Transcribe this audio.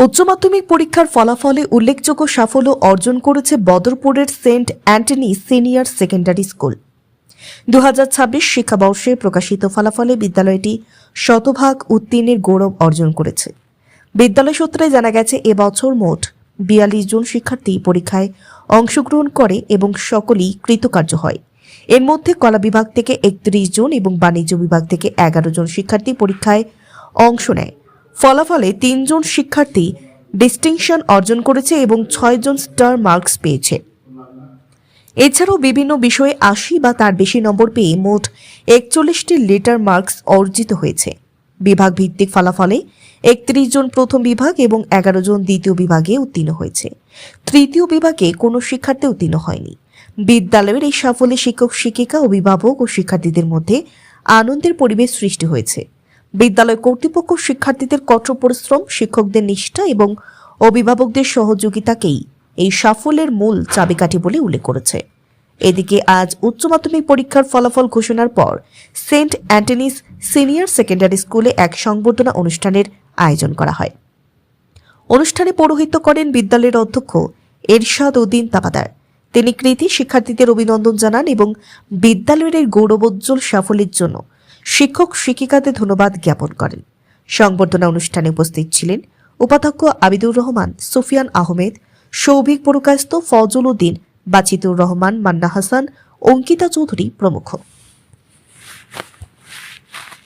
উচ্চ মাধ্যমিক পরীক্ষার ফলাফলে উল্লেখযোগ্য সাফল্য অর্জন করেছে বদরপুরের Saint Anthony Senior Secondary School. 2026 শিক্ষাবর্ষে প্রকাশিত ফলাফলে বিদ্যালয়টি শতভাগ উত্তীর্ণের গৌরব অর্জন করেছে। বিদ্যালয় সূত্রে জানা গেছে, এবছর মোট 42 জন শিক্ষার্থী পরীক্ষায় অংশগ্রহণ করে এবং সকলেই কৃতকার্য হয়। এর মধ্যে কলা বিভাগ থেকে 31 জন এবং বাণিজ্য বিভাগ থেকে 11 জন শিক্ষার্থী পরীক্ষায় অংশ নেয়। ফলাফলে 3 জন শিক্ষার্থী ডিস্টিংশন অর্জন করেছে এবং 6 জন স্টার মার্কস পেয়েছে। এছাড়াও বিভিন্ন বিষয়ে 80 বা তার বেশি নম্বর পেয়ে মোট 41টি লেটার মার্কস অর্জিত হয়েছে। বিভাগ ভিত্তিক ফলাফলে 31 জন প্রথম বিভাগ এবং 11 জন দ্বিতীয় বিভাগে উত্তীর্ণ হয়েছে। তৃতীয় বিভাগে কোনো শিক্ষার্থী উত্তীর্ণ হয়নি। বিদ্যালয়ের এই সাফল্যে শিক্ষক, শিক্ষিকা, অভিভাবক ও শিক্ষার্থীদের মধ্যে আনন্দের পরিবেশ সৃষ্টি হয়েছে। বিদ্যালয় কর্তৃপক্ষ শিক্ষার্থীদের কঠোর পরিশ্রম, শিক্ষকদের নিষ্ঠা এবং অভিভাবকদের সহযোগিতাকেই এই সাফল্যের মূল চাবিকাঠি বলে উল্লেখ করেছে। এদিকে আজ উচ্চ মাধ্যমিক পরীক্ষার ফলাফল ঘোষণার পর সেন্ট অ্যান্টনিস সিনিয়র সেকেন্ডারি স্কুলে এক সংবর্ধনা অনুষ্ঠানের আয়োজন করা হয়। অনুষ্ঠানে পৌরোহিত্য করেন বিদ্যালয়ের অধ্যক্ষ এরশাদ উদ্দিন তাপাদার। তিনি কৃতী শিক্ষার্থীদের অভিনন্দন জানান এবং বিদ্যালয়ের এই গৌরবোজ্জ্বল সাফল্যের জন্য শিক্ষক, শিক্ষিকাদের ধন্যবাদ জ্ঞাপন করেন। সংবর্ধনা অনুষ্ঠানে উপস্থিত ছিলেন উপাধ্যক্ষ আবিদুর রহমান, সুফিয়ান আহমেদ, সৌভিক পুরকায়স্থ, ফজল উদ্দিন, বাচিতুর রহমান, মান্না হাসান, অঙ্কিতা চৌধুরী প্রমুখ।